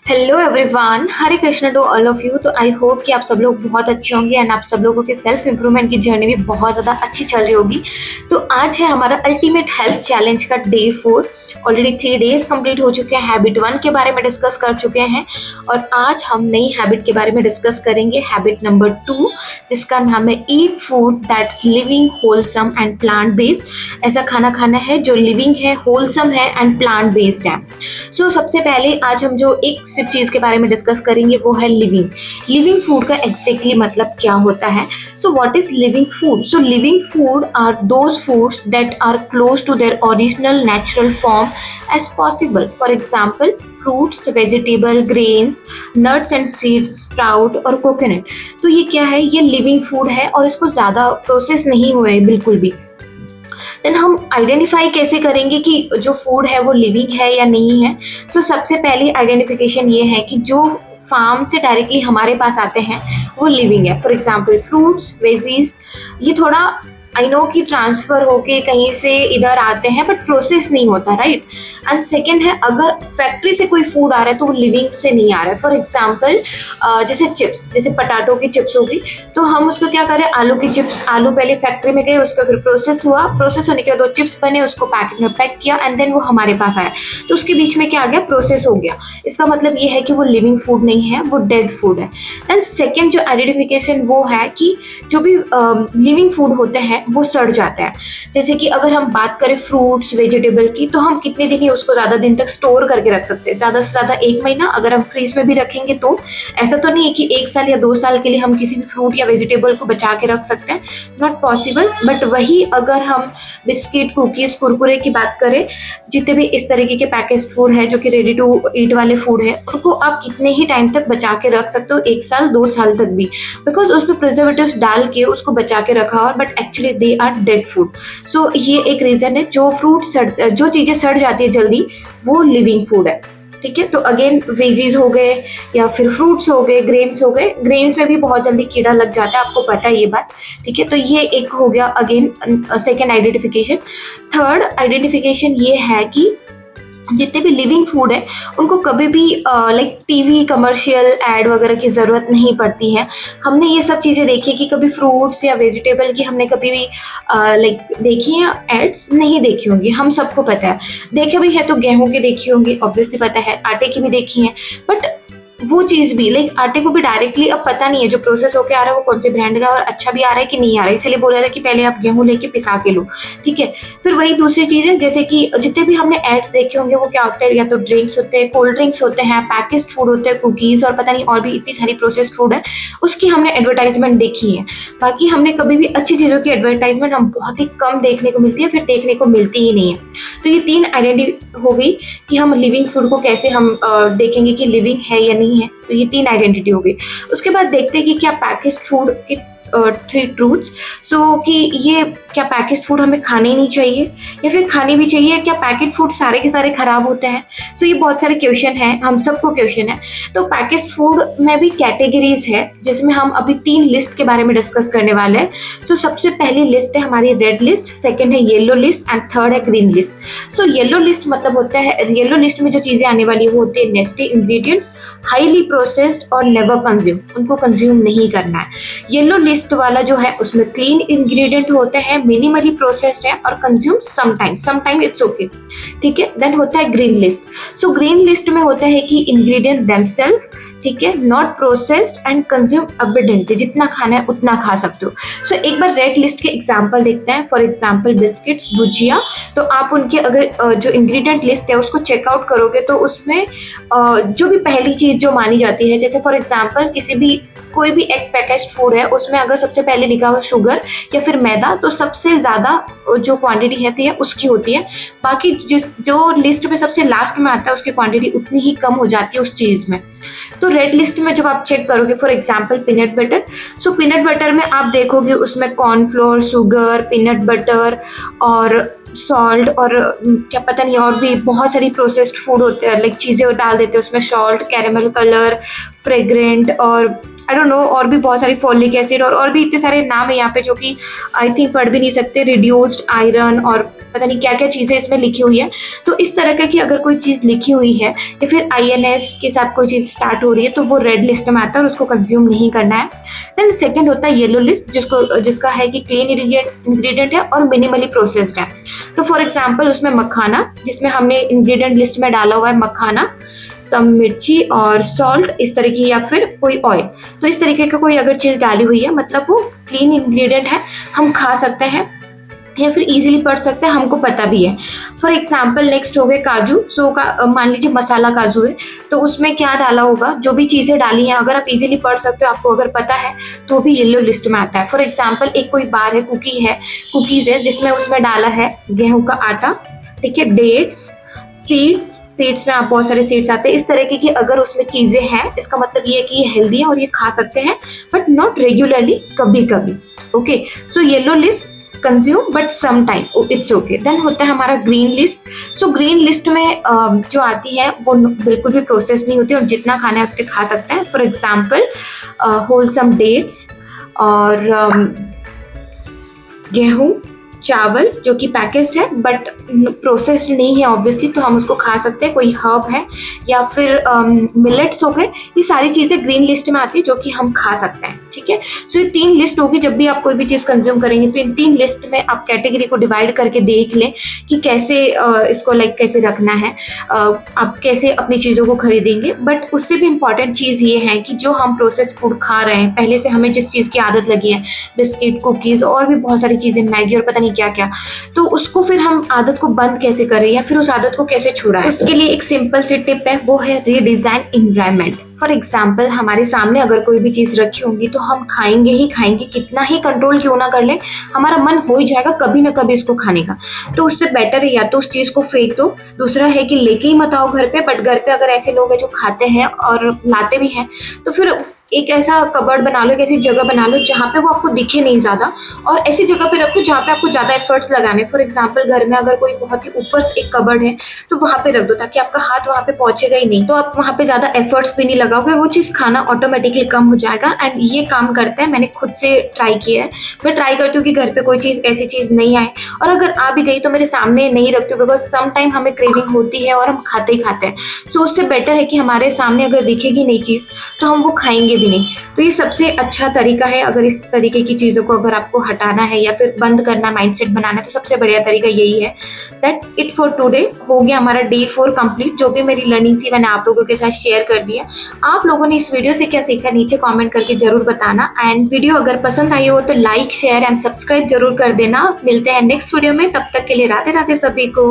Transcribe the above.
Hello everyone, Hare Krishna to all of you. तो I hope कि आप सब लोग बहुत अच्छे होंगे एंड आप सब लोगों के सेल्फ इंप्रूवमेंट की जर्नी भी बहुत ज़्यादा अच्छी चल रही होगी। तो आज है हमारा अल्टीमेट हेल्थ चैलेंज का डे 4। ऑलरेडी 3 डेज कंप्लीट हो चुके हैं। हैबिट 1 के बारे में डिस्कस कर चुके हैं और आज हम नई हैबिट के बारे में डिस्कस करेंगे, हैबिट नंबर 2, जिसका नाम है eat food that's living, wholesome and plant based. ऐसा खाना खाना है जो लिविंग है, होलसम है एंड प्लांट बेस्ड है। सो सबसे पहले आज हम जो एक सिर्फ चीज़ के बारे में डिस्कस करेंगे वो है लिविंग। लिविंग फूड का एग्जैक्टली मतलब क्या होता है। So what is living food? So living food are those foods that are close to their original natural form as possible. For example fruits, vegetable, grains, nuts and seeds, sprout और coconut. तो ये क्या है? ये living food है और इसको ज़्यादा प्रोसेस नहीं हुए है बिल्कुल भी। देन हम आइडेंटिफाई कैसे करेंगे कि जो फूड है वो लिविंग है या नहीं है? सो सबसे पहली आइडेंटिफिकेशन ये है कि जो फार्म से डायरेक्टली हमारे पास आते हैं वो लिविंग है। फॉर एग्जाम्पल फ्रूट्स, वेजीज, ये थोड़ा आई नो कि ट्रांसफर होके कहीं से इधर आते हैं बट प्रोसेस नहीं होता, राइट। एंड सेकेंड है, अगर फैक्ट्री से कोई फूड आ रहा है तो वो लिविंग से नहीं आ रहा है। फॉर एग्जाम्पल जैसे चिप्स, जैसे पटाटो की चिप्स होगी तो हम उसको क्या करें, आलू की चिप्स, आलू पहले फैक्ट्री में गए, उसका फिर प्रोसेस हुआ, प्रोसेस होने के बाद वो चिप्स बने, उसको पैकेट में पैक किया एंड देन वो हमारे पास आया। तो उसके बीच में क्या आ गया? प्रोसेस हो गया। इसका मतलब ये है कि वो लिविंग फूड नहीं है, वो डेड फूड है। एंड सेकेंड जो आइडेंटिफिकेशन वो है कि जो भी लिविंग फूड होते हैं वो सड़ जाते हैं। जैसे कि अगर हम बात करें फ्रूट्स, वेजिटेबल की, तो हम कितने दिन ही उसको ज़्यादा दिन तक स्टोर करके रख सकते हैं, ज़्यादा से ज़्यादा 1 महीना। अगर हम फ्रीज में भी रखेंगे तो ऐसा तो नहीं है कि 1 साल या 2 साल के लिए हम किसी भी फ्रूट या वेजिटेबल को बचा के रख सकते हैं, नॉट पॉसिबल। बट वही अगर हम बिस्किट, कुकीज़, कुरकुरे की बात करें, जितने भी इस तरीके के पैकेज फूड है जो कि रेडी टू ईट वाले फूड है, उनको आप कितने ही टाइम तक बचा के रख सकते हो, 1 साल 2 साल तक भी, बिकॉज उसमें प्रिजर्वेटिव्स डाल के उसको बचा के रखा और but actually they are dead food. So ये एक रीजन है। जो चीजें सड़ जाती है जल्दी वो लिविंग फूड है, ठीक है। तो अगेन वेजीज हो गए या फिर फ्रूट्स हो गए, ग्रेन्स हो गए, ग्रेन्स में भी बहुत जल्दी कीड़ा लग जाता है, आपको पता है ये बात, ठीक है। तो ये एक हो गया again second identification. Third identification ये है कि जितने भी लिविंग फूड है उनको कभी भी लाइक टीवी कमर्शियल एड वगैरह की ज़रूरत नहीं पड़ती है। हमने ये सब चीज़ें देखी है कि कभी फ्रूट्स या वेजिटेबल की हमने कभी भी लाइक देखी है एड्स? नहीं देखी होंगी, हम सबको पता है। देखे भी है तो गेहूं की देखी होंगी, ऑब्वियसली पता है, आटे की भी देखी है। बट वो चीज़ भी लाइक आटे को भी डायरेक्टली अब पता नहीं है जो प्रोसेस होके आ रहा है वो कौन से ब्रांड का और अच्छा भी आ रहा है कि नहीं आ रहा है, इसलिए बोला था कि पहले आप गेहूं लेके पिसा के लो, ठीक है। फिर वही दूसरी चीज़ है, जैसे कि जितने भी हमने एड्स देखे होंगे वो क्या होते हैं, या तो ड्रिंक्स होते हैं, कोल्ड ड्रिंक्स होते हैं, पैकेज्ड फूड होते हैं, कुकीज़ और पता नहीं और भी इतनी सारी प्रोसेस्ड फूड है, उसकी हमने एडवर्टाइजमेंट देखी है। बाकी हमने कभी भी अच्छी चीज़ों की एडवर्टाइजमेंट हम बहुत ही कम देखने को मिलती है, फिर देखने को मिलती ही नहीं है। तो ये 3 आइडेंटिटी हो गई कि हम लिविंग फूड को कैसे हम देखेंगे कि लिविंग है या नहीं है। तो ये 3 आइडेंटिटी हो गई। उसके बाद देखते हैं कि क्या पैकेज्ड फूड के 3 ट्रूथ्स। सो कि ये क्या पैकेज्ड फूड हमें खाने ही नहीं चाहिए या फिर खाने भी चाहिए? क्या पैकेट फूड सारे के सारे खराब होते हैं? सो ये बहुत सारे क्वेश्चन हैं, हम सबको क्वेश्चन है। तो पैकेज्ड फूड में भी कैटेगरीज है जिसमें हम अभी 3 लिस्ट के बारे में डिस्कस करने वाले हैं। सो सबसे पहली लिस्ट है हमारी रेड लिस्ट, सेकेंड है येलो लिस्ट एंड थर्ड है ग्रीन लिस्ट। सो येलो लिस्ट मतलब होता है, येलो लिस्ट में जो चीज़ें आने वाली वो होती है नेस्टी इंग्रेडिएंट्स, हाईली प्रोसेस्ड और नेवर कंज्यूम, उनको कंज्यूम नहीं करना है। येलो लिस्ट वाला जो है उसमें क्लीन इंग्रेडिएंट होते हैं, मिनिमली प्रोसेस्ड है और कंज्यूम समटाइम इट्स ओके, ठीक है। देन होता है green list. So green list में होता है कि इंग्रेडिएंट देमसेल्फ, ठीक है, not processed and consume abundantly, जितना खाना है उतना खा सकते हो। सो एक बार रेड लिस्ट के एग्जांपल देखते हैं। फॉर एग्जांपल बिस्किट्स, भुजिया, तो आप उनके अगर जो इंग्रेडिएंट लिस्ट है उसको चेकआउट करोगे तो उसमें जो भी पहली चीज़ जो मानी जाती है, जैसे फॉर एग्जांपल कोई भी एक पैकेज्ड फूड है उसमें अगर सबसे पहले लिखा हुआ शुगर या फिर मैदा, तो सबसे ज़्यादा जो क्वांटिटी रहती है उसकी होती है। बाकी जो लिस्ट में सबसे लास्ट में आता है उसकी क्वांटिटी उतनी ही कम हो जाती है उस चीज़ में। तो रेड लिस्ट में जब आप चेक करोगे, for example peanut butter, so peanut butter में आप देखोगे उसमें कॉर्नफ्लोर, शुगर, पीनट बटर और सॉल्ट और क्या पता नहीं और भी बहुत सारी प्रोसेस्ड फूड होते हैं, लाइक चीज़ें डाल देते हैं उसमें, सॉल्ट, कैरेमल कलर, फ्रेग्रेंट और आई डोंट नो और भी बहुत सारी फॉलिक एसिड और भी इतने सारे नाम है यहाँ पे जो कि आई थिंक पढ़ भी नहीं सकते, रिड्यूस्ड आयरन और पता नहीं क्या क्या चीज़ें इसमें लिखी हुई है। तो इस तरह का कि अगर कोई चीज़ लिखी हुई है या फिर INS के साथ कोई चीज़ स्टार्ट हो रही है तो वो रेड लिस्ट में आता है और उसको कंज्यूम नहीं करना है। देन सेकंड होता है येलो लिस्ट, जिसका है कि क्लीन इंग्रेडिएंट है और मिनिमली प्रोसेस्ड है। तो फॉर एग्जाम्पल उसमें मखाना, जिसमें हमने इंग्रेडिएंट लिस्ट में डाला हुआ है मखाना, सम मिर्ची और सॉल्ट इस तरह की, या फिर कोई ऑयल। तो इस तरीके का कोई अगर चीज़ डाली हुई है मतलब वो क्लीन इंग्रेडिएंट है, हम खा सकते हैं या फिर इजीली पढ़ सकते हैं, हमको पता भी है। फॉर एग्जाम्पल नेक्स्ट हो गए काजू। सो मान लीजिए मसाला काजू है तो उसमें क्या डाला होगा, जो भी चीज़ें डाली हैं अगर आप इजीली पढ़ सकते हो, आपको अगर पता है तो भी येलो लिस्ट में आता है। फॉर एग्जाम्पल एक कोई बार है, कुकीज़ है जिसमें उसमें डाला है गेहूं का आटा, ठीक है, डेट्स, सीड्स में आप बहुत सारे सीड्स आते हैं। इस तरीके की अगर उसमें चीज़ें हैं इसका मतलब ये है कि ये हेल्दी है और ये खा सकते हैं, बट नॉट रेगुलरली, कभी कभी। Okay, so yellow list consume but some time it's okay. Then होता है हमारा green list. So green list में जो आती है वो बिल्कुल भी प्रोसेस नहीं होती और जितना खाना है उतने खा सकते हैं। फॉर एग्जाम्पल होलसम डेट्स और गेहूँ, चावल जो कि पैकेज्ड है बट प्रोसेस्ड नहीं है ऑब्वियसली, तो हम उसको खा सकते हैं। कोई हर्ब है या फिर मिलेट्स हो गए, ये सारी चीज़ें ग्रीन लिस्ट में आती है जो कि हम खा सकते हैं, ठीक है। सो ये 3 लिस्ट होगी। जब भी आप कोई भी चीज़ कंज्यूम करेंगे तो इन 3 लिस्ट में आप कैटेगरी को डिवाइड करके देख लें कि कैसे इसको कैसे रखना है, आप कैसे अपनी चीज़ों को खरीदेंगे। बट उससे भी इम्पॉर्टेंट चीज़ ये है कि जो हम प्रोसेस फूड खा रहे हैं, पहले से हमें जिस चीज़ की आदत लगी है, बिस्किट, कुकीज़ और भी बहुत सारी चीज़ें, मैगी और पता नहीं क्या क्या, तो उसको फिर हम आदत को बंद कैसे करें या फिर उस आदत को कैसे छुड़ाएं। उसके लिए एक सिंपल सी टिप है, वो है रीडिजाइन एनवायरनमेंट। फॉर एग्जाम्पल हमारे सामने अगर कोई भी चीज़ रखी होंगी तो हम खाएंगे ही खाएंगे, कितना ही कंट्रोल क्यों ना कर ले, हमारा मन हो ही जाएगा कभी ना कभी इसको खाने का। तो उससे बेटर है या तो उस चीज़ को फेंक दो, दूसरा है कि लेके ही मत आओ घर पे। बट घर पे अगर ऐसे लोग हैं जो खाते हैं और लाते भी हैं तो फिर एक ऐसा कबर्ड बना लो, एक ऐसी जगह बना लो जहाँ पे वो आपको दिखे नहीं ज़्यादा, और ऐसी जगह पे रखो जहाँ पे आपको ज़्यादा एफर्ट्स लगाने। फॉर एग्जाम्पल घर में अगर कोई बहुत ही ऊपर से एक कबर्ड है तो वहाँ पे रख दो ताकि आपका हाथ वहाँ पे पहुँचेगा ही नहीं, तो आप वहाँ पे ज़्यादा एफर्ट्स भी नहीं लगाओगे, वो चीज़ खाना ऑटोमेटिकली कम हो जाएगा। एंड ये काम करता है, मैंने खुद से ट्राई किया है। मैं ट्राई करती हूँ कि घर पे कोई चीज़ ऐसी चीज़ नहीं आए, और अगर आ भी गई तो मेरे सामने नहीं रखती हूँ, बिकॉज सम टाइम हमें क्रेविंग होती है और हम खाते ही खाते हैं। सो उससे बेटर है कि हमारे सामने अगर दिखेगी नई चीज़ तो हम वो खाएंगे भी नहीं। तो ये सबसे अच्छा तरीका है। अगर इस तरीके की चीज़ों को अगर आपको हटाना है या फिर बंद करना, माइंडसेट बनाना है, तो सबसे बढ़िया तरीका यही है। That's it for today. हो गया हमारा डे 4 कंप्लीट। जो भी मेरी लर्निंग थी मैंने आप लोगों के साथ शेयर कर दिया। आप लोगों ने इस वीडियो से क्या सीखा नीचे कमेंट करके जरूर बताना। एंड वीडियो अगर पसंद आई हो तो लाइक, शेयर एंड सब्सक्राइब जरूर कर देना। मिलते हैं नेक्स्ट वीडियो में, तब तक के लिए राधे राधे सभी को।